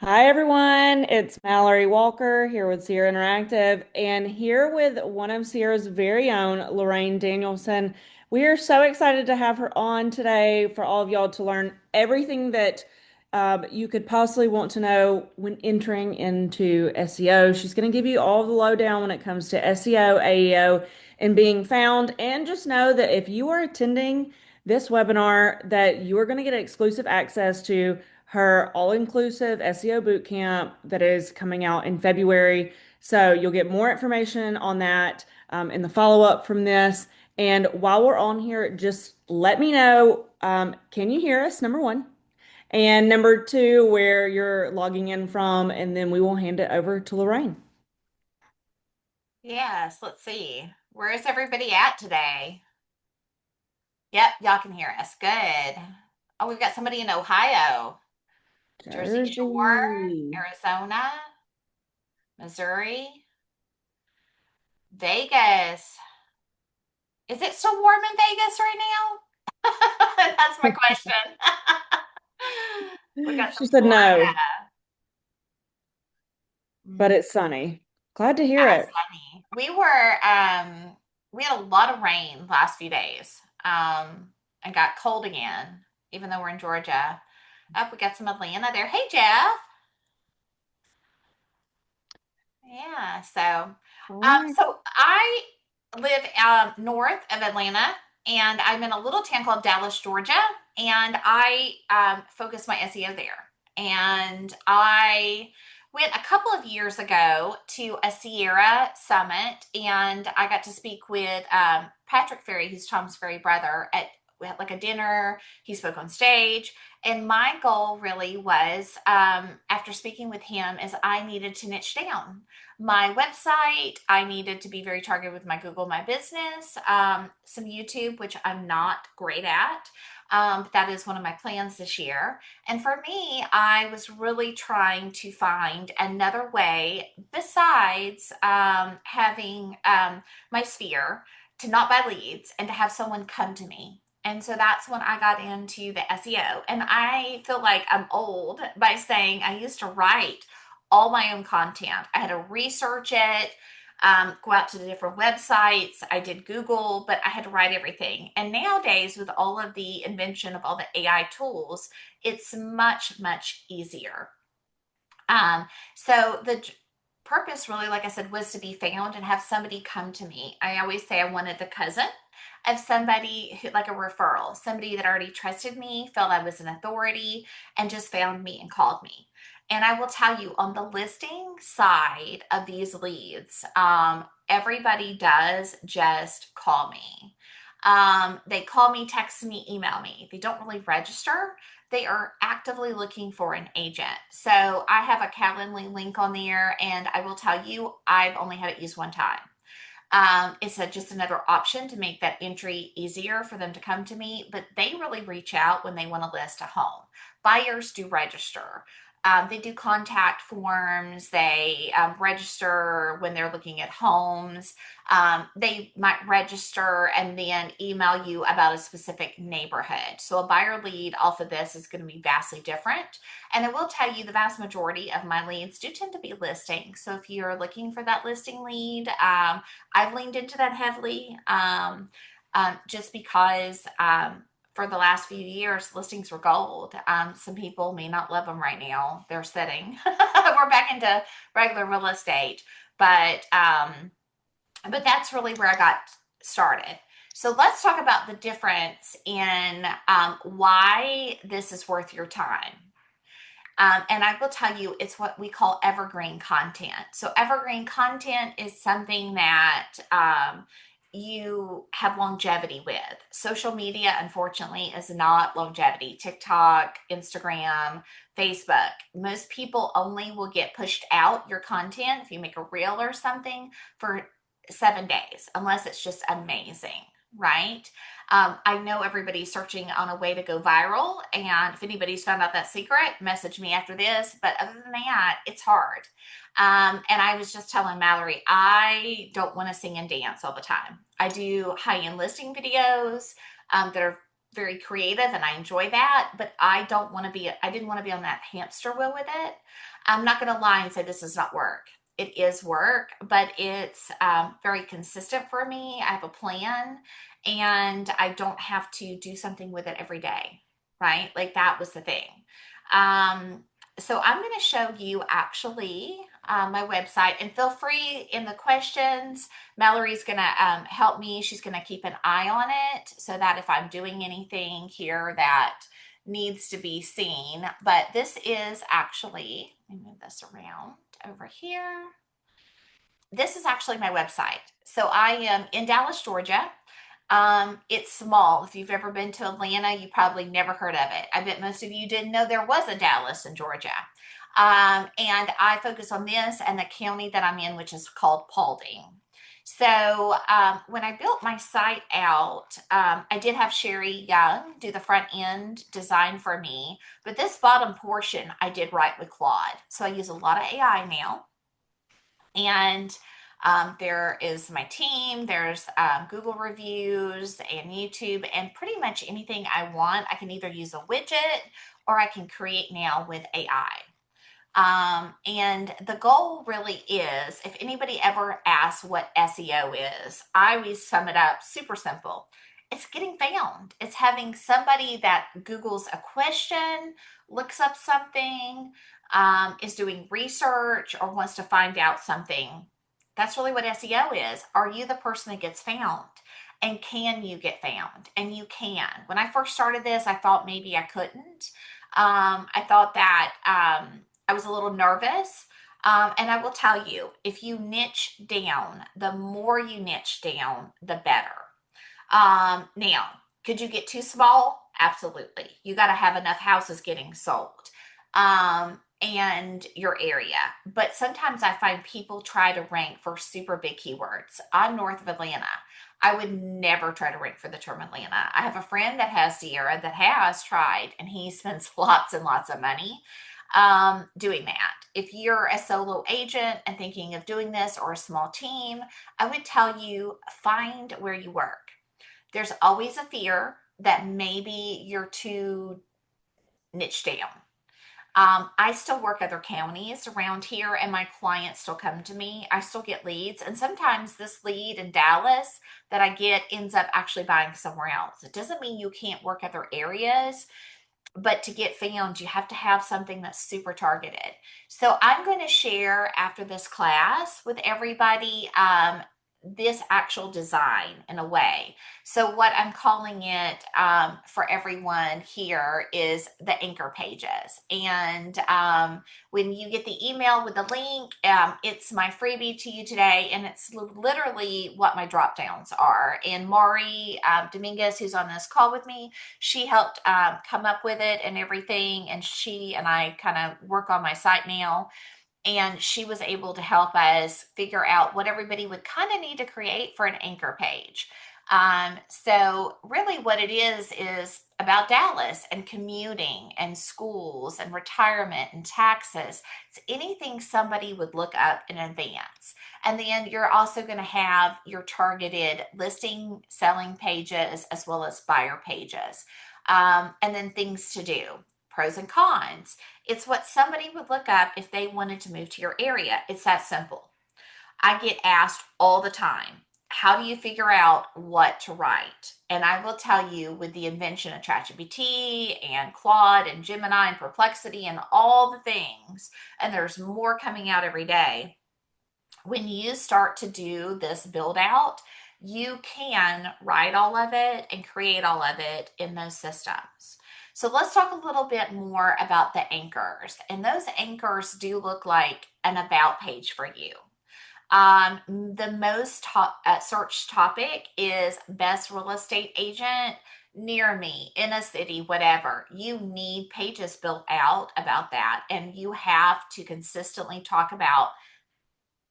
Hi everyone, it's Mallory Walker here with Sierra Interactive and here with one of Sierra's very own, Lorraine Danielson. We are so excited to have her on today for all of y'all to learn everything that you could possibly want to know when entering into SEO. She's going to give you all the lowdown when it comes to SEO, AEO, and being found. And just know that if you are attending this webinar, that you are going to get exclusive access to her all-inclusive SEO bootcamp that is coming out in February. So you'll get more information on that in the follow-up from this. And while we're on here, just let me know, can you hear us? Number one. And number two, where you're logging in from, and then we will hand it over to Lorraine. Yes, let's see. Where is everybody at today? Yep, y'all can hear us. Good. Oh, we've got somebody in Ohio, Jersey Shore, Jersey. Arizona, Missouri, Vegas. Is it still warm in Vegas right now? That's my question. We got some She said Florida. no, but Mm, it's sunny. Glad to hear yeah, it. sunny. We had a lot of rain last few days. And got cold again, even though we're in Georgia. Up, we got some Atlanta there. Hey, Jeff. Yeah. Hi. So I live north of Atlanta, and I'm in a little town called Dallas, Georgia, and I focus my SEO there. And I went a couple of years ago to a Sierra summit, and I got to speak with Patrick Ferry, who's Tom's Ferry brother, at we had like a dinner. He spoke on stage, and my goal really was, after speaking with him, is I needed to niche down my website. I needed to be very targeted with my Google My Business, some YouTube, which I'm not great at. But that is one of my plans this year. And for me, I was really trying to find another way besides having my sphere to not buy leads and to have someone come to me. And so that's when I got into the SEO. And I feel like I'm old by saying I used to write all my own content. I had to research it, go out to the different websites. I did Google, but I had to write everything. And nowadays, with all of the invention of all the AI tools, it's much, much easier. So the purpose really, like I said, was to be found and have somebody come to me. I always say I wanted the cousin of somebody who, like a referral, somebody that already trusted me, felt I was an authority, and just found me and called me. And I will tell you, on the listing side of these leads, everybody does just call me. They call me, text me, email me. They don't really register. They are actively looking for an agent. So I have a Calendly link on there, and I will tell you, I've only had it used one time. Just another option to make that entry easier for them to come to me, but they really reach out when they want to list a home. Buyers do register. They do contact forms. They register when they're looking at homes. They might register and then email you about a specific neighborhood. So a buyer lead off of this is going to be vastly different. And I will tell you, the vast majority of my leads do tend to be listings. So if you're looking for that listing lead, I've leaned into that heavily, just because for the last few years, listings were gold. Some people may not love them right now. They're sitting. We're back into regular real estate, but that's really where I got started. So let's talk about the difference in why this is worth your time. And I will tell you, it's what we call evergreen content. So, evergreen content is something that you have longevity with. Social media, unfortunately, is not longevity. TikTok, Instagram, Facebook. Most people only will get pushed out your content if you make a reel or something for 7 days, unless it's just amazing, right? I know everybody's searching on a way to go viral, and if anybody's found out that secret, message me after this. But other than that, it's hard. And I was just telling Mallory, I don't want to sing and dance all the time. I do high end listing videos that are very creative and I enjoy that, but I didn't want to be on that hamster wheel with it. I'm not going to lie and say this is not work. It is work, but it's very consistent for me. I have a plan and I don't have to do something with it every day, right? Like that was the thing. Um, so I'm going to show you actually my website, and feel free in the questions. Mallory's going to help me. She's going to keep an eye on it so that if I'm doing anything here that needs to be seen. But this is actually, let me move this around over here. This is actually my website. So I am in Dallas, Georgia. It's small. If you've ever been to Atlanta, you probably never heard of it. I bet most of you didn't know there was a Dallas in Georgia. And I focus on this and the county that I'm in, which is called Paulding. So when I built my site out, I did have Sherry Young do the front end design for me, but this bottom portion I did write with Claude. So I use a lot of AI now. And there is my team, there's Google reviews and YouTube, and pretty much anything I want. I can either use a widget or I can create now with AI. And the goal really is, if anybody ever asks what SEO is, I always sum it up super simple. It's getting found. It's having somebody that Googles a question, looks up something, is doing research, or wants to find out something. That's really what SEO is. Are you the person that gets found? And can you get found? And you can. When I first started this, I thought maybe I couldn't. I thought that I was a little nervous. And I will tell you, if you niche down, the more you niche down, the better. Now, could you get too small? Absolutely. You got to have enough houses getting sold and your area. But sometimes I find people try to rank for super big keywords. I'm north of Atlanta. I would never try to rank for the term Atlanta. I have a friend that has Sierra that has tried, and he spends lots and lots of money doing that. If you're a solo agent and thinking of doing this, or a small team, I would tell you find where you work. There's always a fear that maybe you're too niche down. I still work other counties around here, and my clients still come to me. I still get leads, and sometimes this lead in Dallas that I get ends up actually buying somewhere else. It doesn't mean you can't work other areas, but to get found, you have to have something that's super targeted. So I'm going to share after this class with everybody this actual design in a way. So what I'm calling it for everyone here is the anchor pages. And when you get the email with the link, it's my freebie to you today, and it's literally what my drop downs are. And Mari Dominguez, who's on this call with me, she helped come up with it and everything, and she and I kind of work on my site now, and she was able to help us figure out what everybody would kind of need to create for an anchor page. So really what it is about Dallas and commuting and schools and retirement and taxes. It's anything somebody would look up in advance. And then you're also going to have your targeted listing, selling pages, as well as buyer pages. And then things to do, pros and cons. It's what somebody would look up if they wanted to move to your area. It's that simple. I get asked all the time, how do you figure out what to write? And I will tell you, with the invention of ChatGPT and Claude and Gemini and Perplexity and all the things, and there's more coming out every day, when you start to do this build out, you can write all of it and create all of it in those systems. So let's talk a little bit more about the anchors. And those anchors do look like an about page for you. The most search topic is best real estate agent near me in a city, whatever. You need pages built out about that, and you have to consistently talk about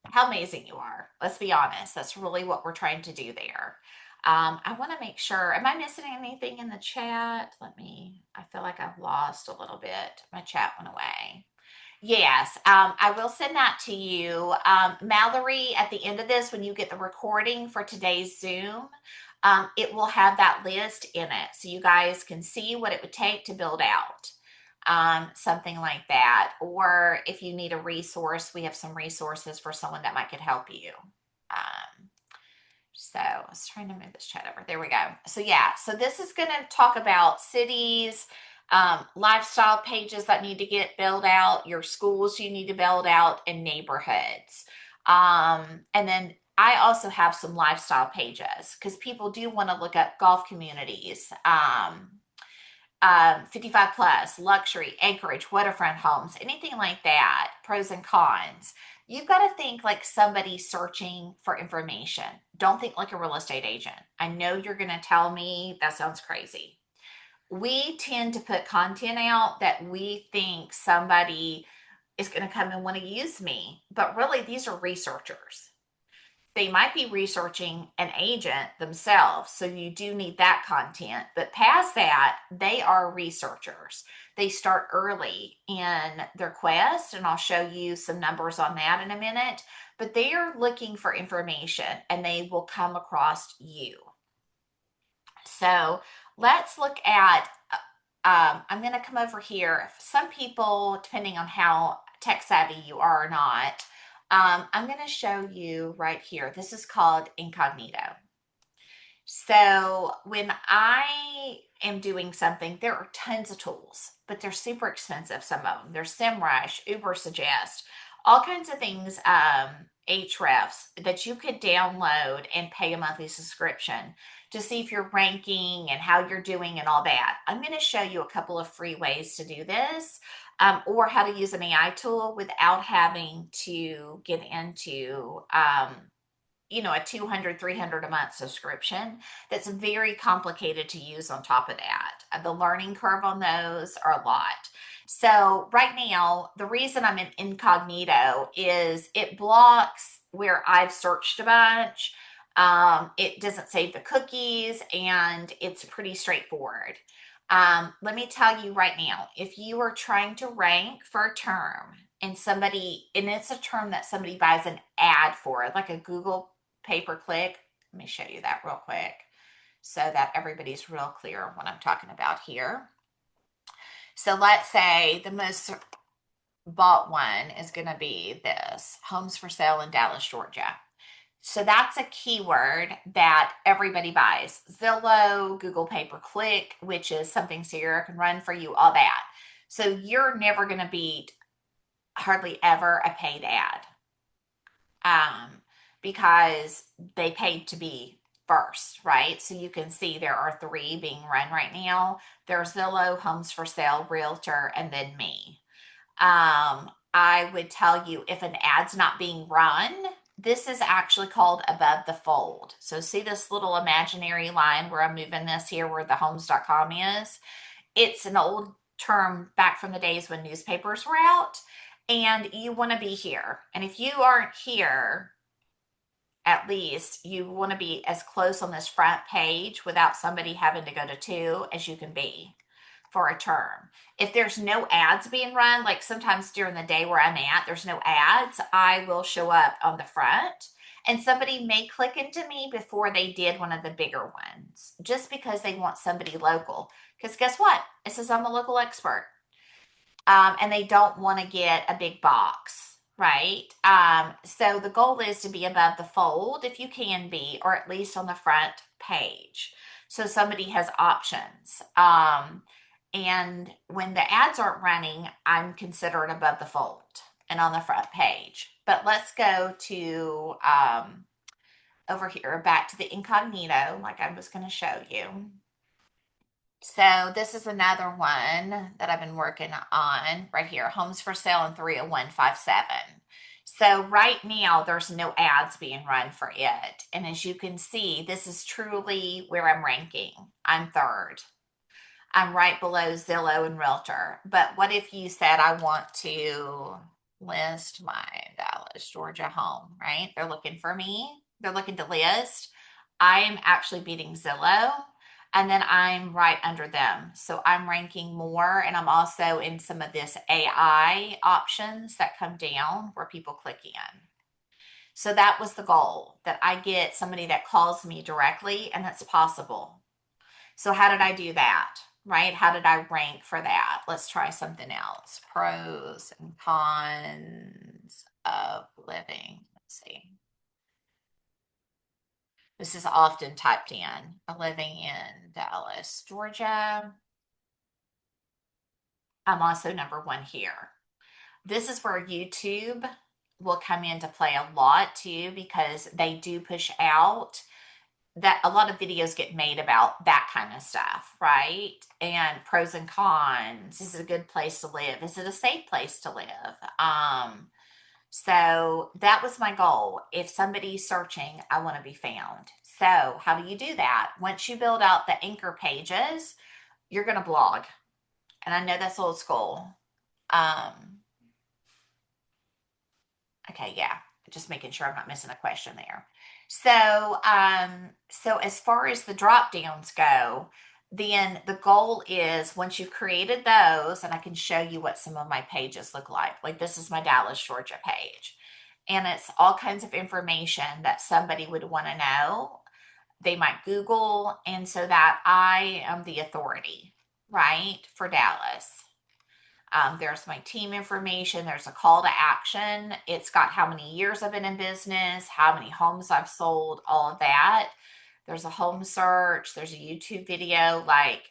how amazing you are. Let's be honest. That's really what we're trying to do there. I want to make sure. Am I missing anything in the chat? I feel like I've lost a little bit. My chat went away. Yes, I will send that to you. Mallory, at the end of this, when you get the recording for today's Zoom, it will have that list in it. So you guys can see what it would take to build out something like that. Or if you need a resource, we have some resources for someone that might could help you. Um, so I was trying to move this chat over. There we go. So yeah, so this is going to talk about cities, lifestyle pages that need to get built out, your schools you need to build out, and neighborhoods. And then I also have some lifestyle pages because people do want to look up golf communities. 55 plus, luxury, acreage, waterfront homes, anything like that, pros and cons. You've got to think like somebody searching for information. Don't think like a real estate agent. I know you're going to tell me that sounds crazy. We tend to put content out that we think somebody is going to come and want to use me, but really these are researchers. They might be researching an agent themselves. So you do need that content. But past that, they are researchers. They start early in their quest, and I'll show you some numbers on that in a minute. But they are looking for information and they will come across you. So let's look at, I'm going to come over here. Some people, depending on how tech savvy you are or not, I'm going to show you right here. This is called incognito. So when I am doing something, there are tons of tools, but they're super expensive. Some of them. There's SEMrush, Ubersuggest, all kinds of things, Ahrefs that you could download and pay a monthly subscription to see if you're ranking and how you're doing and all that. I'm going to show you a couple of free ways to do this, or how to use an AI tool without having to get into a 200, 300 a month subscription that's very complicated to use on top of that. The learning curve on those are a lot. So right now, the reason I'm in incognito is it blocks where I've searched a bunch. It doesn't save the cookies, and it's pretty straightforward. Let me tell you right now, if you are trying to rank for a term and it's a term that somebody buys an ad for, like a Google pay-per-click. Let me show you that real quick so that everybody's real clear on what I'm talking about here. So let's say the most bought one is going to be this, homes for sale in Dallas, Georgia. So that's a keyword that everybody buys. Zillow, Google pay-per-click, which is something Sierra can run for you, all that. So you're never going to beat hardly ever a paid ad. Because they paid to be first, right? So you can see there are 3 being run right now. There's Zillow, Homes for Sale, Realtor, and then me. I would tell you if an ad's not being run, this is actually called above the fold. So see this little imaginary line where I'm moving this here where the homes.com is? It's an old term back from the days when newspapers were out, and you want to be here. And if you aren't here, at least you want to be as close on this front page without somebody having to go to 2 as you can be for a term. If there's no ads being run, like sometimes during the day where I'm at, there's no ads, I will show up on the front and somebody may click into me before they did one of the bigger ones just because they want somebody local. Because guess what? It says I'm a local expert. And they don't want to get a big box, right? So the goal is to be above the fold if you can be, or at least on the front page. So somebody has options. And when the ads aren't running, I'm considered above the fold and on the front page. But let's go to over here, back to the incognito, like I was going to show you. So this is another one that I've been working on right here, homes for sale in 30157. So right now there's no ads being run for it. And as you can see, this is truly where I'm ranking. I'm third. I'm right below Zillow and Realtor. But what if you said I want to list my Dallas, Georgia home, right? They're looking for me. They're looking to list. I am actually beating Zillow, and then I'm right under them. So I'm ranking more, and I'm also in some of this AI options that come down where people click in. So that was the goal, that I get somebody that calls me directly, and that's possible. So how did I do that? Right? How did I rank for that? Let's try something else. Pros and cons of living. Let's see. This is often typed in. Living in Dallas, Georgia. I'm also number one here. This is where YouTube will come into play a lot too, because they do push out that a lot of videos get made about that kind of stuff, right? And pros and cons. Is it a good place to live? Is it a safe place to live? So that was my goal. If somebody's searching, I want to be found. So how do you do that? Once you build out the anchor pages, you're going to blog. And I know that's old school. Um, Okay, yeah. Just making sure I'm not missing a question there. So as far as the drop downs go, then the goal is, once you've created those, and I can show you what some of my pages look like. Like, this is my Dallas, Georgia page. And it's all kinds of information that somebody would want to know. They might Google, and so that I am the authority, right, for Dallas. There's my team information. There's a call to action. It's got how many years I've been in business, how many homes I've sold, all of that. There's a home search. There's a YouTube video. Like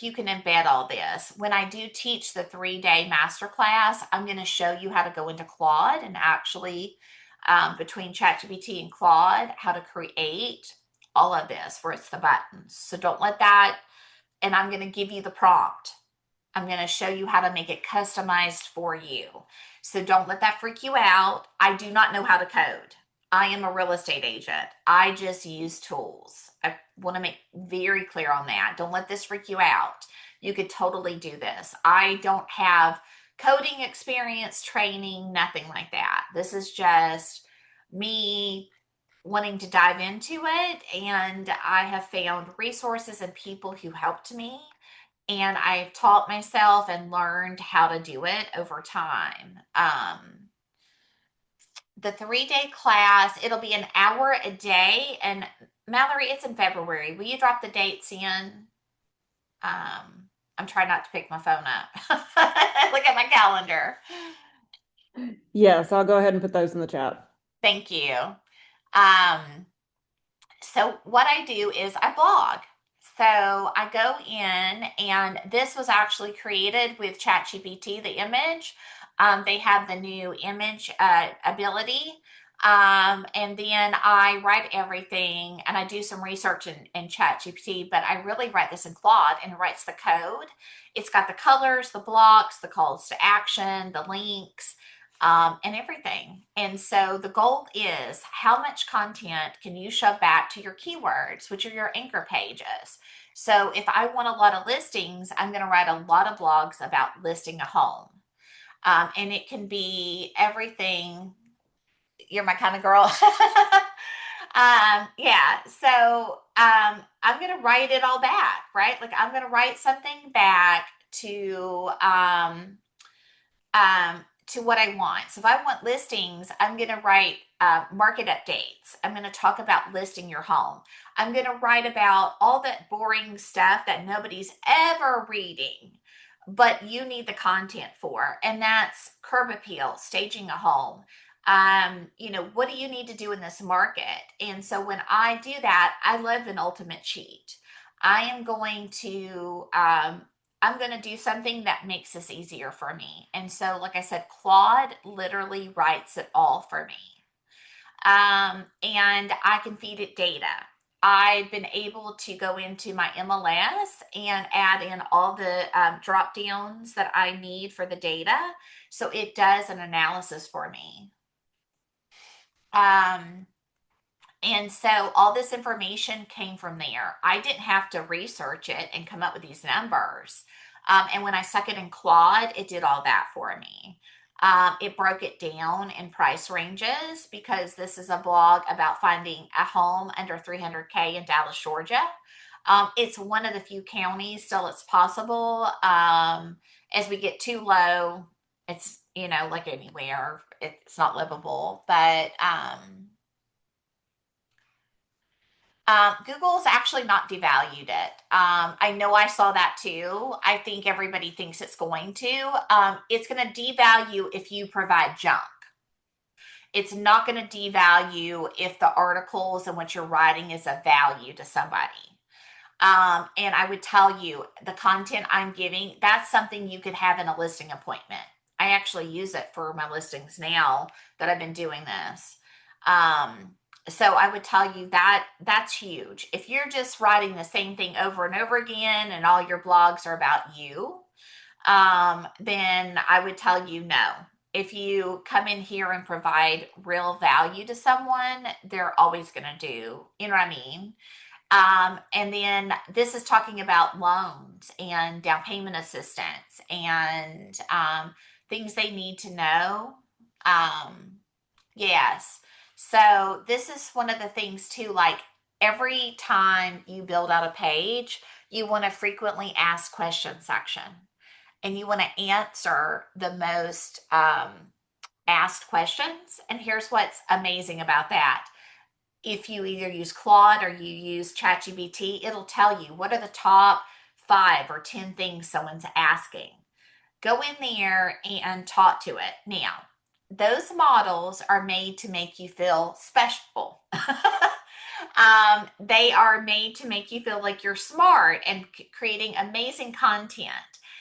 you can embed all this. When I do teach the 3-day masterclass, I'm going to show you how to go into Claude and actually, between ChatGPT and Claude, how to create all of this where it's the buttons. So don't let that, and I'm going to give you the prompt. I'm going to show you how to make it customized for you. So don't let that freak you out. I do not know how to code. I am a real estate agent. I just use tools. I want to make very clear on that. Don't let this freak you out. You could totally do this. I don't have coding experience, training, nothing like that. This is just me wanting to dive into it. And I have found resources and people who helped me, and I've taught myself and learned how to do it over time. The 3-day class, it'll be an hour a day. And Mallory, it's in February. Will you drop the dates in? I'm trying not to pick my phone up. Look at my calendar. Yes, I'll go ahead and put those in the chat. Thank you. Um, so what I do is I blog. So I go in, and this was actually created with ChatGPT, the image. They have the new image ability. And then I write everything, and I do some research in ChatGPT, but I really write this in Claude, and it writes the code. It's got the colors, the blocks, the calls to action, the links, and everything. And so the goal is, how much content can you shove back to your keywords, which are your anchor pages? So if I want a lot of listings, I'm going to write a lot of blogs about listing a home. And it can be everything. You're my kind of girl. Yeah. So I'm going to write it all back, right? Like, I'm going to write something back to what I want. So if I want listings, I'm going to write market updates. I'm going to talk about listing your home. I'm going to write about all that boring stuff that nobody's ever reading, but you need the content for. And that's curb appeal, staging a home. What do you need to do in this market? And so when I do that, I live an ultimate cheat. I am going to I'm going to do something that makes this easier for me. And so, like I said, Claude literally writes it all for me. And I can feed it data. I've been able to go into my MLS and add in all the drop downs that I need for the data. So it does an analysis for me. Um, and so all this information came from there. I didn't have to research it and come up with these numbers. And when I stuck it in Claude, it did all that for me. It broke it down in price ranges, because this is a blog about finding a home under 300K in Dallas, Georgia. It's one of the few counties still it's possible. As we get too low, it's, like anywhere, it's not livable. But Google's actually not devalued it. I know I saw that too. I think everybody thinks it's going to. It's going to devalue if you provide junk. It's not going to devalue if the articles and what you're writing is of value to somebody. And I would tell you the content I'm giving, that's something you could have in a listing appointment. I actually use it for my listings now that I've been doing this. So I would tell you that that's huge. If you're just writing the same thing over and over again and all your blogs are about you, then I would tell you no. If you come in here and provide real value to someone, they're always going to do, you know what I mean? And then this is talking about loans and down payment assistance and things they need to know. Um, yes. So this is one of the things too, like every time you build out a page, you want to frequently ask question section and you want to answer the most asked questions. And here's what's amazing about that. If you either use Claude or you use ChatGPT, it'll tell you what are the top 5 or 10 things someone's asking. Go in there and talk to it. Now, those models are made to make you feel special. They are made to make you feel like you're smart and creating amazing content.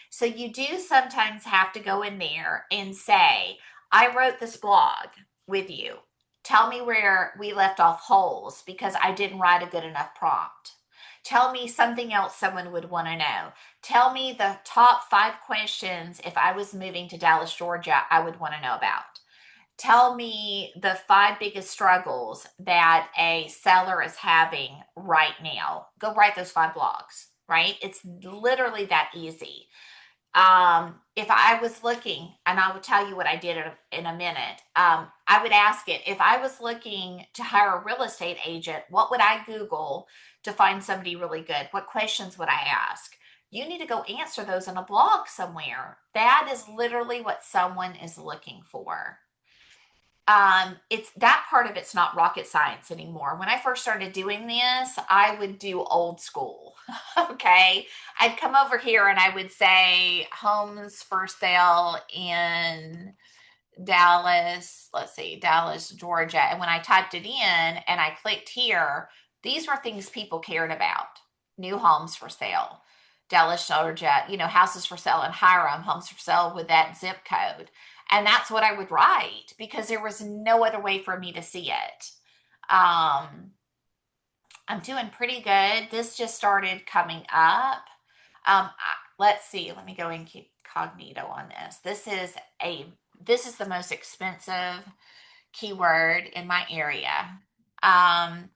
So you do sometimes have to go in there and say, I wrote this blog with you. Tell me where we left off holes because I didn't write a good enough prompt. Tell me something else someone would want to know. Tell me the top 5 questions if I was moving to Dallas, Georgia, I would want to know about. Tell me the 5 biggest struggles that a seller is having right now. Go write those 5 blogs, right? It's literally that easy. If I was looking, and I will tell you what I did in a minute, I would ask it, if I was looking to hire a real estate agent, what would I Google to find somebody really good? What questions would I ask? You need to go answer those in a blog somewhere. That is literally what someone is looking for. It's that part of it's not rocket science anymore. When I first started doing this, I would do old school. Okay. I'd come over here and I would say homes for sale in Dallas, let's see, Dallas, Georgia. And when I typed it in and I clicked here, these were things people cared about. New homes for sale, Dallas, Georgia, houses for sale in Hiram, homes for sale with that zip code. And that's what I would write because there was no other way for me to see it. Um, I'm doing pretty good. This just started coming up. Let's see. Let me go incognito on this. This is the most expensive keyword in my area.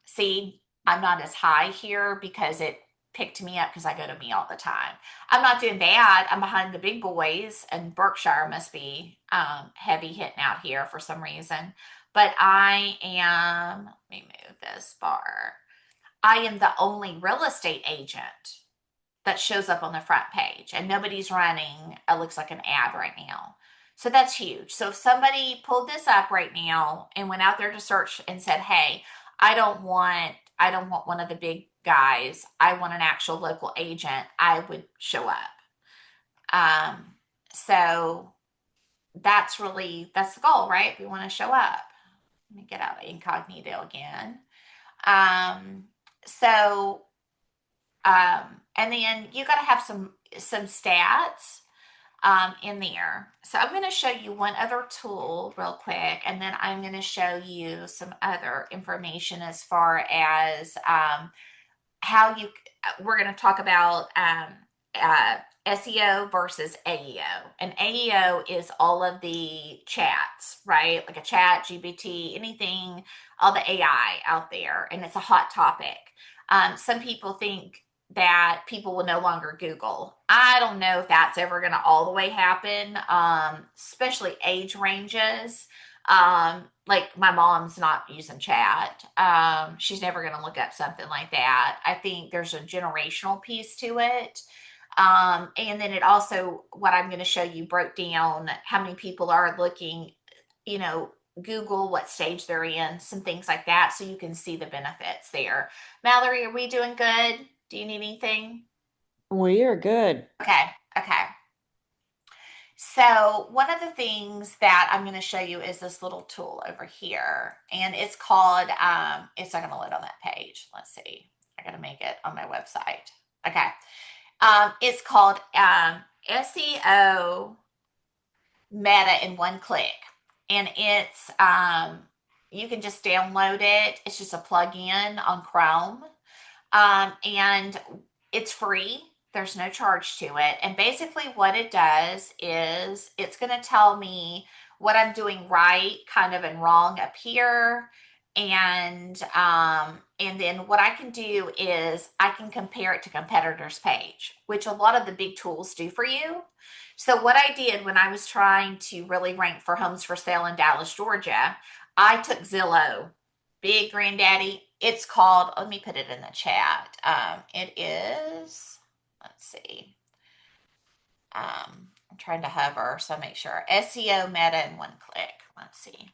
See, I'm not as high here because it picked me up because I go to me all the time. I'm not doing bad. I'm behind the big boys, and Berkshire must be heavy hitting out here for some reason. But I am, let me move this bar. I am the only real estate agent that shows up on the front page, and nobody's running, it looks like an ad right now. So that's huge. So if somebody pulled this up right now and went out there to search and said, hey, I don't want one of the big guys. I want an actual local agent, I would show up. Um, so that's the goal, right? We want to show up. Let me get out of incognito again. Um, so and then you got to have some stats in there. So I'm going to show you one other tool real quick, and then I'm going to show you some other information as far as how you. We're going to talk about uh, SEO versus AEO, and AEO is all of the chats, right? Like a chat, GPT, anything, all the AI out there, and it's a hot topic. Some people think that people will no longer Google. I don't know if that's ever going to all the way happen, especially age ranges. Like my mom's not using chat. She's never going to look up something like that. I think there's a generational piece to it. And then it also, what I'm going to show you broke down how many people are looking. you know, Google what stage they're in, some things like that, so you can see the benefits there. Mallory, are we doing good? Do you need anything? We are good. Okay, okay. So, one of the things that I'm going to show you is this little tool over here, and it's called, it's not going to load on that page. Let's see. I got to make it on my website. Okay. It's called SEO Meta in one click. And you can just download it. It's just a plug-in on Chrome. And it's free. There's no charge to it. And basically, what it does is it's going to tell me what I'm doing right, kind of, and wrong up here. And then what I can do is I can compare it to competitors' page, which a lot of the big tools do for you. So what I did when I was trying to really rank for homes for sale in Dallas, Georgia, I took Zillow, big granddaddy. It's called, let me put it in the chat. It is, let's see. I'm trying to hover, so make sure. SEO Meta in one click. Let's see.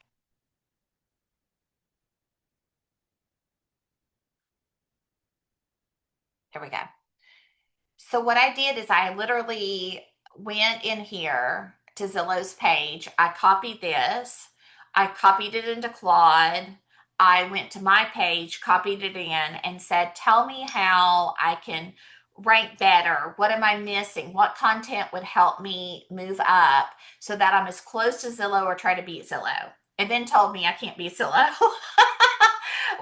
Here we go. So what I did is I literally went in here to Zillow's page. I copied this. I copied it into Claude. I went to my page, copied it in, and said, tell me how I can rank better. What am I missing? What content would help me move up so that I'm as close to Zillow or try to beat Zillow? And then told me I can't beat Zillow,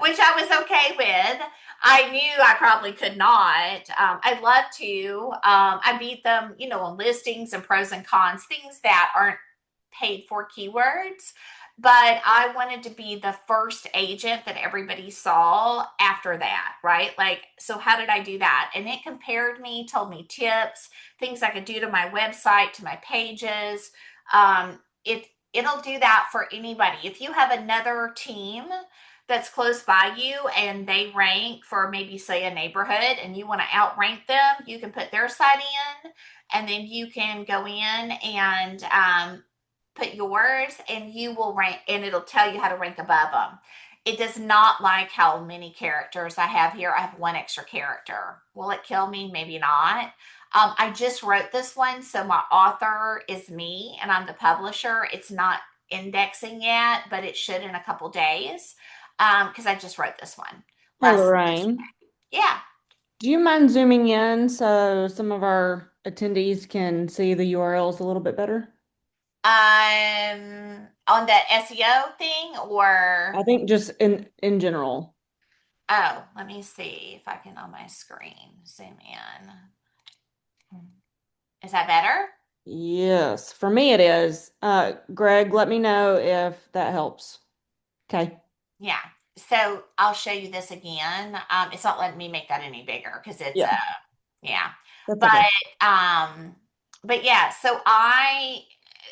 which I was okay with. I knew I probably could not. I'd love to. I beat them, on listings and pros and cons, things that aren't paid for keywords. But I wanted to be the first agent that everybody saw after that, right? Like, so how did I do that? And it compared me, told me tips, things I could do to my website, to my pages. It'll do that for anybody. If you have another team that's close by you and they rank for maybe say a neighborhood and you want to outrank them, you can put their site in and then you can go in and put yours and you will rank and it'll tell you how to rank above them. It does not like how many characters I have here. I have one extra character. Will it kill me? Maybe not. I just wrote this one, so my author is me and I'm the publisher. It's not indexing yet, but it should in a couple days because I just wrote this one Hey, last Lorraine. yesterday. Yeah. Do you mind zooming in so some of our attendees can see the URLs a little bit better? On the SEO thing or I think just in general. oh, let me see if I can on my screen zoom in. Is that better? Yes, for me it is. Greg, let me know if that helps. Okay. Yeah. So I'll show you this again. It's not letting me make that any bigger because it's Yeah, yeah. that's But okay. um but yeah, so I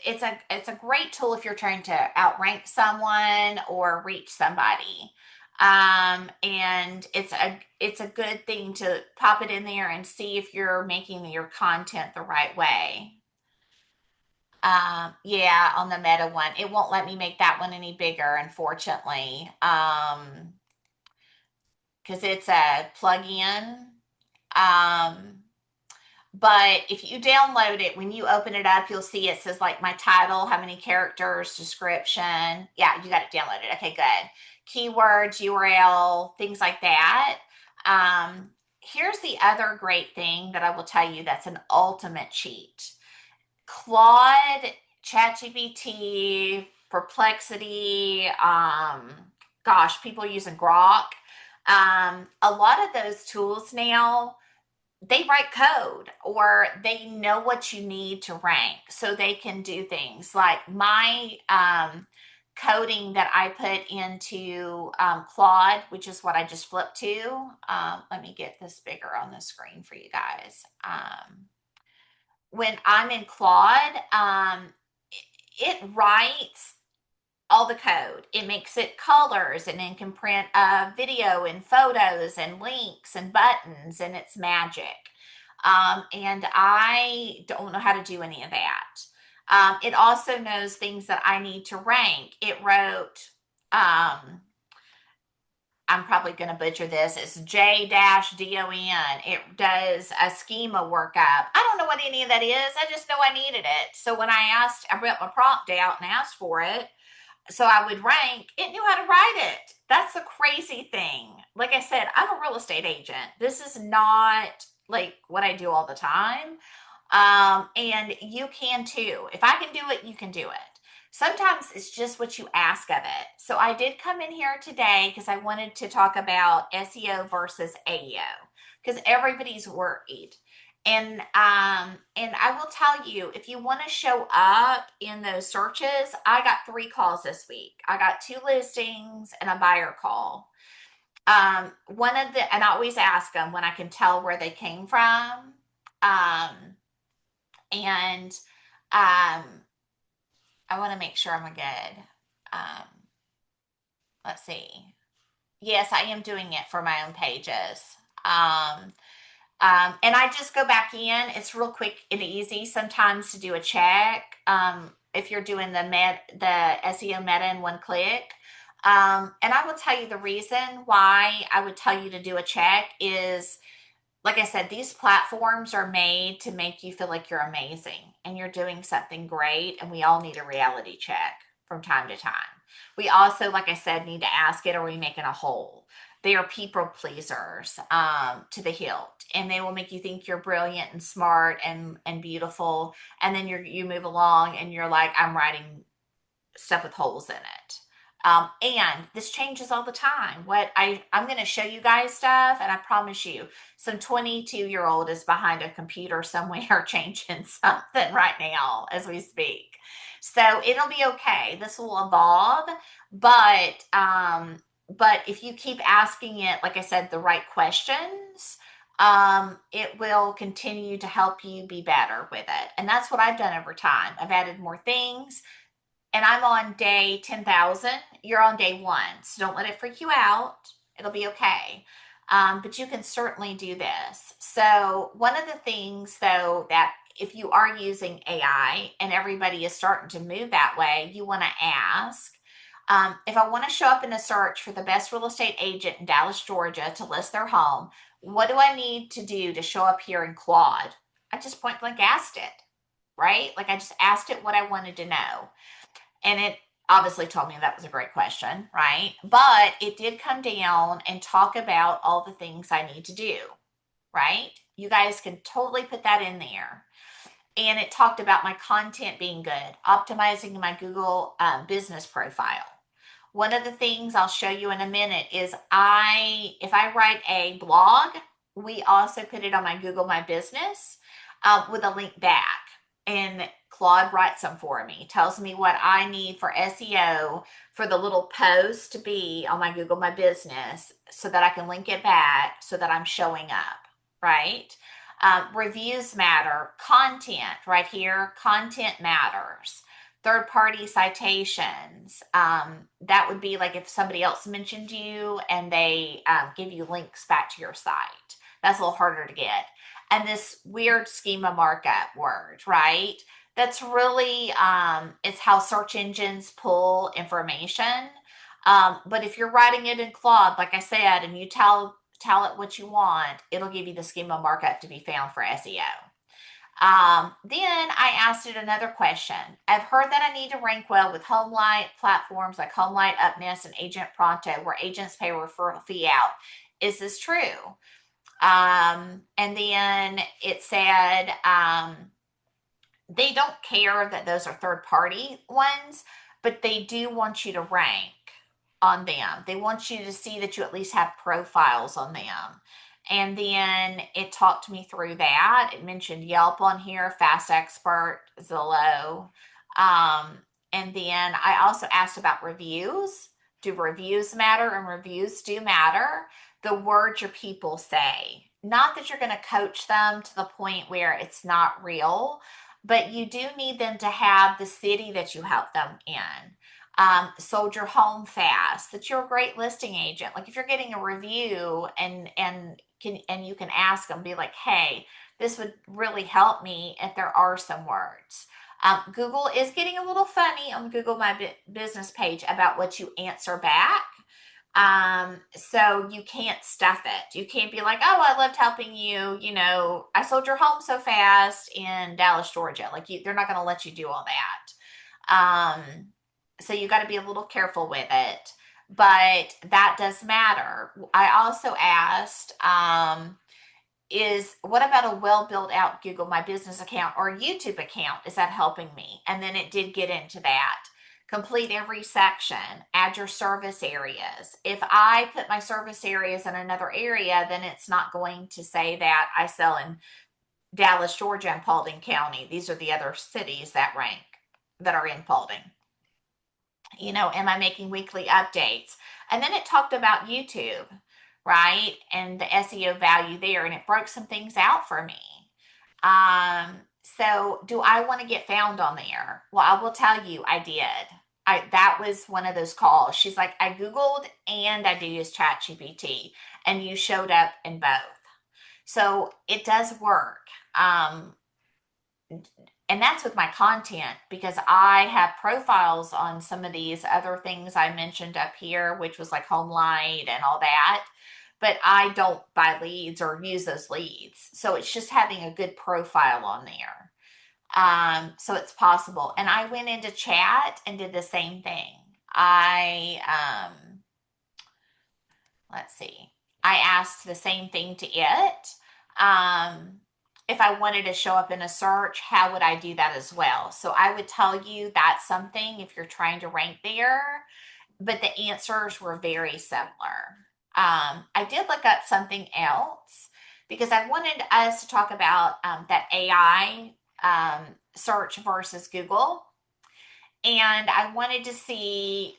it's a great tool if you're trying to outrank someone or reach somebody. And it's a good thing to pop it in there and see if you're making your content the right way. Yeah, on the Meta one. It won't let me make that one any bigger, unfortunately. Because it's a plug-in. Um, but if you download it, when you open it up, you'll see it says like my title, how many characters, description. Yeah, you got it downloaded. Okay, good. Keywords, URL, things like that. Here's the other great thing that I will tell you that's an ultimate cheat. Claude, ChatGPT, Perplexity, gosh, people using Grok. A lot of those tools now, they write code or they know what you need to rank so they can do things like my coding that I put into Claude, which is what I just flipped to. Let me get this bigger on the screen for you guys. When I'm in Claude, it writes all the code. It makes it colors and then can print video and photos and links and buttons, and it's magic. And I don't know how to do any of that. It also knows things that I need to rank. It wrote, um, I'm probably going to butcher this. It's J-DON. It does a schema workup. I don't know what any of that is. I just know I needed it. So when I wrote my prompt out and asked for it, so I would rank, it knew how to write it. That's the crazy thing. Like I said, I'm a real estate agent. This is not like what I do all the time. And you can too. If I can do it, you can do it. Sometimes it's just what you ask of it. So I did come in here today because I wanted to talk about SEO versus AEO because everybody's worried. And I will tell you, if you want to show up in those searches, I got 3 calls this week. I got 2 listings and a buyer call. One of the, and I always ask them when I can tell where they came from. And um, I want to make sure I'm good. Um, let's see. Yes, I am doing it for my own pages. Um, and I just go back in. It's real quick and easy sometimes to do a check. If you're doing the SEO meta in one click. And I will tell you the reason why I would tell you to do a check is, like I said, these platforms are made to make you feel like you're amazing and you're doing something great. And we all need a reality check from time to time. We also, like I said, need to ask it, are we making a hole? They are people pleasers to the hilt, and they will make you think you're brilliant and smart and beautiful. And then you move along and you're like, I'm writing stuff with holes in it. And this changes all the time. I'm going to show you guys stuff, and I promise you, some 22-year-old is behind a computer somewhere changing something right now as we speak. So it'll be okay. This will evolve, but if you keep asking it, like I said, the right questions, it will continue to help you be better with it. And that's what I've done over time. I've added more things, and I'm on day 10,000. You're on day 1. So don't let it freak you out. It'll be okay. But you can certainly do this. So, one of the things, though, that if you are using AI and everybody is starting to move that way, you want to ask, if I want to show up in a search for the best real estate agent in Dallas, Georgia to list their home, what do I need to do to show up here in Claude? I just point blank asked it, right? Like I just asked it what I wanted to know. And it obviously told me that was a great question, right? But it did come down and talk about all the things I need to do, right? You guys can totally put that in there. And it talked about my content being good, optimizing my Google business profile. One of the things I'll show you in a minute is if I write a blog, we also put it on my Google My Business with a link back. And Claude writes them for me, tells me what I need for SEO for the little post to be on my Google My Business so that I can link it back so that I'm showing up, right? Reviews matter, content right here, content matters. Third party citations. That would be like if somebody else mentioned you and they give you links back to your site. That's a little harder to get. And this weird schema markup word, right? That's really, it's how search engines pull information. But if you're writing it in Claude, like I said, and you tell it what you want, it'll give you the schema markup to be found for SEO. Then I asked it another question. I've heard that I need to rank well with HomeLight platforms like HomeLight, UpNest, and Agent Pronto, where agents pay a referral fee out. Is this true? And then it said they don't care that those are third party ones, but they do want you to rank on them. They want you to see that you at least have profiles on them. And then it talked me through that. It mentioned Yelp on here, Fast Expert, Zillow. Um, and then I also asked about reviews. Do reviews matter? And reviews do matter. The words your people say. Not that you're going to coach them to the point where it's not real, but you do need them to have the city that you help them in. Sold your home fast, that you're a great listing agent. Like if you're getting a review and you can ask them, be like, hey, this would really help me if there are some words. Google is getting a little funny on Google My Business page about what you answer back. So you can't stuff it. You can't be like, oh, I loved helping you. I sold your home so fast in Dallas, Georgia. Like they're not going to let you do all that. So you got to be a little careful with it, but that does matter. I also asked, is what about a well built out Google My Business account or YouTube account? Is that helping me? And then it did get into that. Complete every section, add your service areas. If I put my service areas in another area, then it's not going to say that I sell in Dallas, Georgia, and Paulding County. These are the other cities that rank that are in Paulding. Am I making weekly updates? And then it talked about YouTube, right? And the SEO value there, and it broke some things out for me. So do I want to get found on there? Well, I will tell you, I did. That was one of those calls. She's like, I Googled and I do use ChatGPT, and you showed up in both. So it does work. And that's with my content, because I have profiles on some of these other things I mentioned up here, which was like home light and all that. But I don't buy leads or use those leads. So it's just having a good profile on there. So it's possible. And I went into chat and did the same thing. Let's see, I asked the same thing to it. If I wanted to show up in a search, how would I do that as well? So I would tell you that's something if you're trying to rank there, but the answers were very similar. I did look up something else because I wanted us to talk about that AI search versus Google. And I wanted to see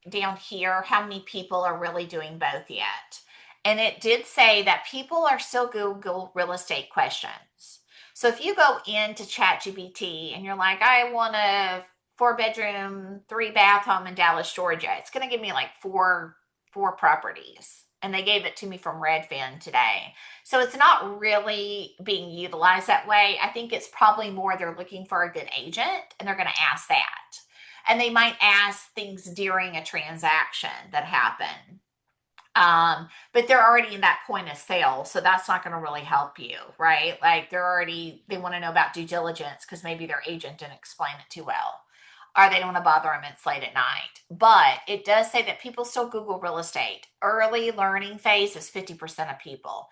down here how many people are really doing both yet. And it did say that people are still Google real estate questions. So if you go into ChatGPT and you're like, I want a 4-bedroom, 3-bath home in Dallas, Georgia, it's going to give me like four properties. And they gave it to me from Redfin today. So it's not really being utilized that way. I think it's probably more they're looking for a good agent and they're going to ask that. And they might ask things during a transaction that happen. But they're already in that point of sale, so that's not going to really help you, right? Like they want to know about due diligence because maybe their agent didn't explain it too well, or they don't want to bother them, it's late at night. But it does say that people still Google real estate. Early learning phase is 50% of people.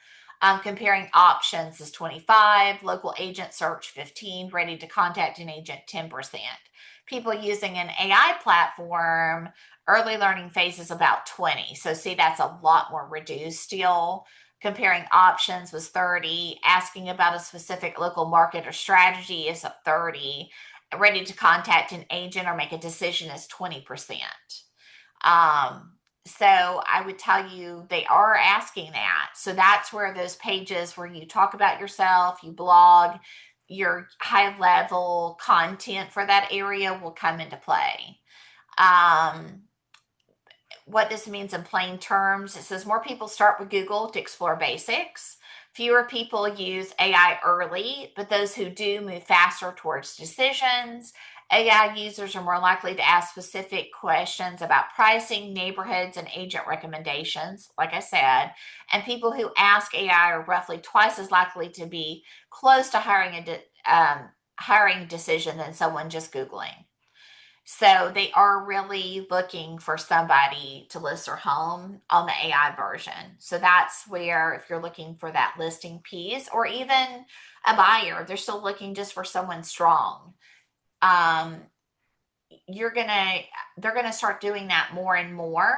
Comparing options is 25, local agent search 15, ready to contact an agent 10%. People using an AI platform, early learning phase is about 20. So see, that's a lot more reduced still. Comparing options was 30. Asking about a specific local market or strategy is 30. Ready to contact an agent or make a decision is 20%. So I would tell you they are asking that. So that's where those pages where you talk about yourself, you blog, your high level content for that area will come into play. What this means in plain terms, it says more people start with Google to explore basics. Fewer people use AI early, but those who do move faster towards decisions. AI users are more likely to ask specific questions about pricing, neighborhoods, and agent recommendations, like I said. And people who ask AI are roughly twice as likely to be close to hiring decision than someone just Googling. So they are really looking for somebody to list their home on the AI version. So that's where, if you're looking for that listing piece or even a buyer, they're still looking just for someone strong. Um, they're gonna start doing that more and more.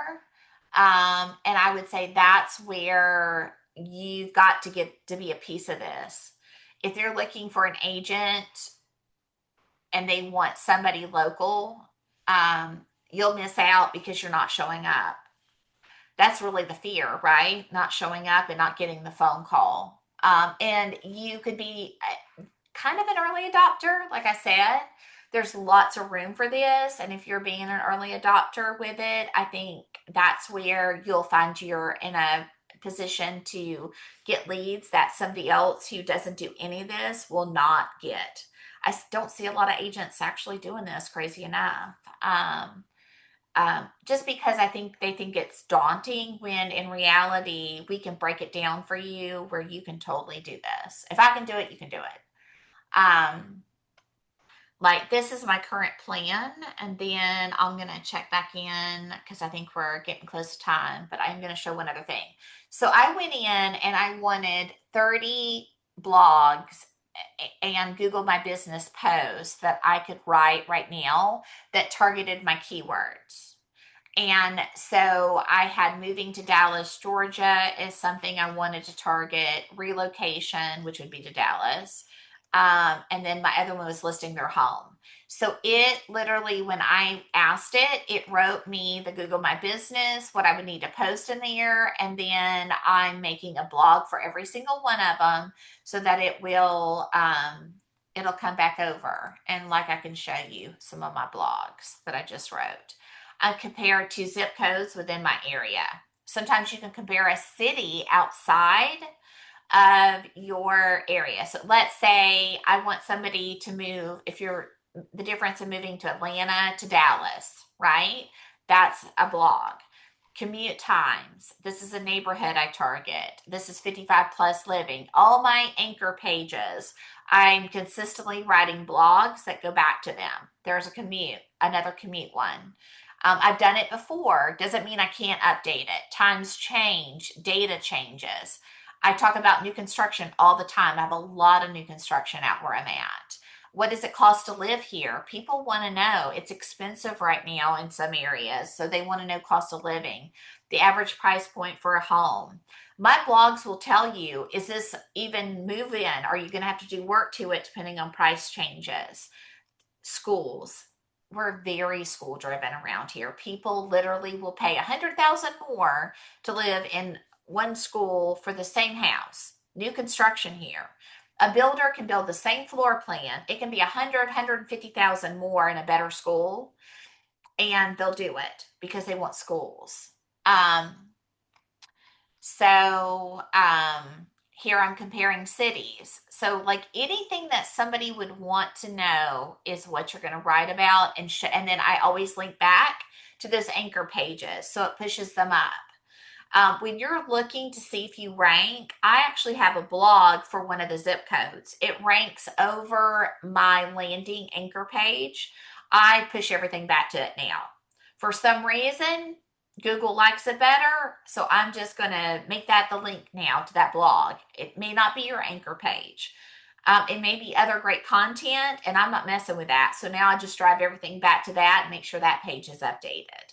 And I would say that's where you've got to get to be a piece of this. If they're looking for an agent and they want somebody local, you'll miss out because you're not showing up. That's really the fear, right? Not showing up and not getting the phone call. And you could be kind of an early adopter, like I said. There's lots of room for this. And if you're being an early adopter with it, I think that's where you'll find you're in a position to get leads that somebody else who doesn't do any of this will not get. I don't see a lot of agents actually doing this, crazy enough. Just because I think they think it's daunting when in reality we can break it down for you where you can totally do this. If I can do it, you can do it. Like this is my current plan, and then I'm gonna check back in because I think we're getting close to time, but I'm gonna show one other thing. So I went in and I wanted 30 blogs and Google My Business posts that I could write right now that targeted my keywords. And so I had moving to Dallas, Georgia is something I wanted to target, relocation, which would be to Dallas. And then my other one was listing their home. So it literally, when I asked it, it wrote me the Google My Business, what I would need to post in there. And then I'm making a blog for every single one of them so that it'll come back over. And like I can show you some of my blogs that I just wrote. I compare to zip codes within my area. Sometimes you can compare a city outside of your area. So let's say I want somebody to move, if you're the difference in moving to Atlanta to Dallas, right? That's a blog. Commute times. This is a neighborhood I target. This is 55 plus living. All my anchor pages, I'm consistently writing blogs that go back to them. There's a commute, another commute one. I've done it before. Doesn't mean I can't update it. Times change, data changes. I talk about new construction all the time. I have a lot of new construction out where I'm at. What does it cost to live here? People want to know. It's expensive right now in some areas, so they want to know cost of living, the average price point for a home. My blogs will tell you, is this even move in? Are you going to have to do work to it depending on price changes? Schools. We're very school driven around here. People literally will pay 100,000 more to live in one school for the same house. New construction here. A builder can build the same floor plan. It can be 150,000 more in a better school, and they'll do it because they want schools. Um, so here I'm comparing cities. So like anything that somebody would want to know is what you're going to write about, and then I always link back to those anchor pages so it pushes them up. When you're looking to see if you rank, I actually have a blog for one of the zip codes. It ranks over my landing anchor page. I push everything back to it now. For some reason, Google likes it better, so I'm just going to make that the link now to that blog. It may not be your anchor page. It may be other great content, and I'm not messing with that. So now I just drive everything back to that and make sure that page is updated.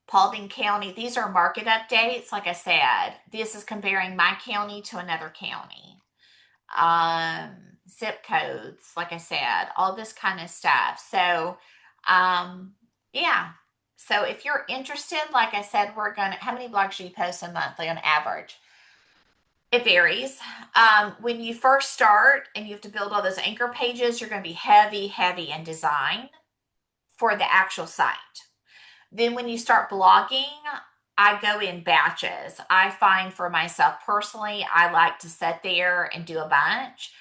Paulding County, these are market updates. Like I said, this is comparing my county to another county. Zip codes, like I said, all this kind of stuff. So, yeah. So if you're interested, like I said, how many blogs do you post a monthly on average? It varies. When you first start and you have to build all those anchor pages, you're going to be heavy, heavy in design for the actual site. Then when you start blogging, I go in batches. I find for myself personally, I like to sit there and do a bunch.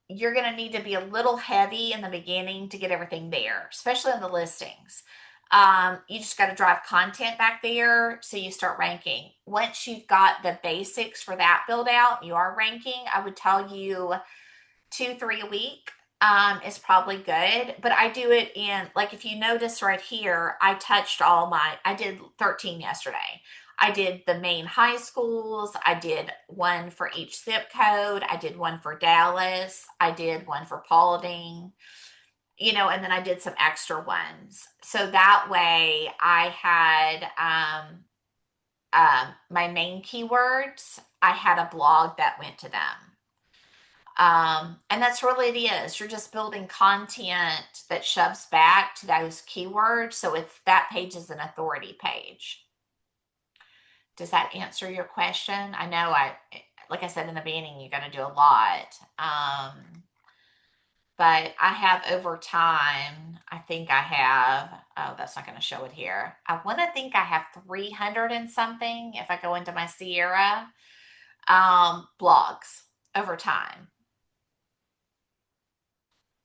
You're going to need to be a little heavy in the beginning to get everything there, especially on the listings. You just got to drive content back there so you start ranking. Once you've got the basics for that build out, you are ranking. I would tell you 2, 3 a week is probably good, but I do it in, like, if you notice right here, I did 13 yesterday. I did the main high schools. I did one for each zip code. I did one for Dallas. I did one for Paulding, and then I did some extra ones. So that way I had, my main keywords, I had a blog that went to them. And that's really it is. You're just building content that shoves back to those keywords. So that page is an authority page. Does that answer your question? I know like I said in the beginning, you got to do a lot. But I have over time, I think I have, oh, that's not going to show it here. I want to think I have 300 and something if I go into my Sierra blogs. over time.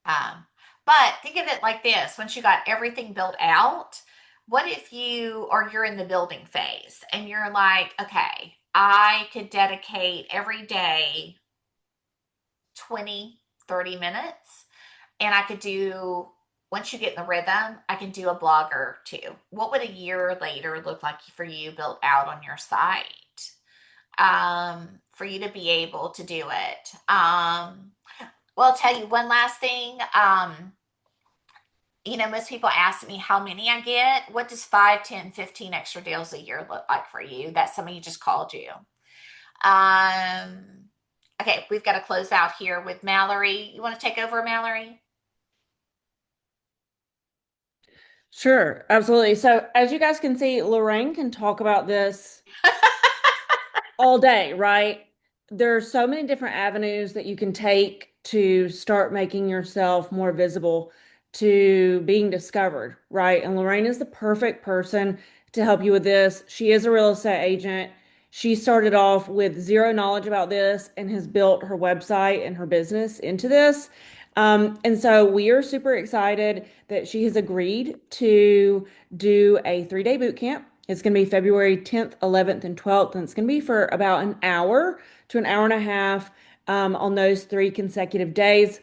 Um, but think of it like this: once you got everything built out, what if you're in the building phase and you're like, okay, I could dedicate every day 20, 30 minutes, and I could do, once you get in the rhythm, I can do a blog or two. What would a year later look like for you built out on your site? For you to be able to do it. Well, I'll tell you one last thing. Most people ask me how many I get. What does 5, 10, 15 extra deals a year look like for you? That's somebody just called you. Um, okay, we've got to close out here with Mallory. You want to take over, Mallory? Sure, absolutely. So, as you guys can see, Lorraine can talk about this all day, right? There are so many different avenues that you can take to start making yourself more visible to being discovered, right? And Lorraine is the perfect person to help you with this. She is a real estate agent. She started off with zero knowledge about this and has built her website and her business into this. And so we are super excited that she has agreed to do a 3-day boot camp. It's going to be February 10th, 11th, and 12th, and it's going to be for about an hour to an hour and a half on those 3 consecutive days.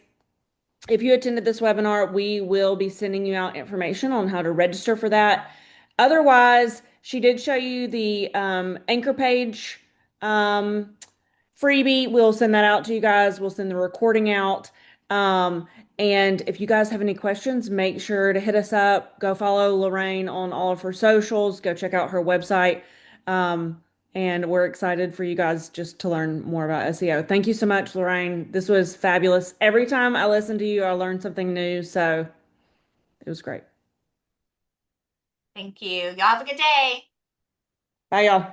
If you attended this webinar, we will be sending you out information on how to register for that. Otherwise, she did show you the anchor page um, freebie. We'll send that out to you guys. We'll send the recording out. Um, and if you guys have any questions, make sure to hit us up. Go follow Lorraine on all of her socials. Go check out her website. Um, and we're excited for you guys just to learn more about SEO. Thank you so much, Lorraine. This was fabulous. Every time I listen to you, I learn something new. So it was great. Thank you. Y'all have a good day. Bye, y'all.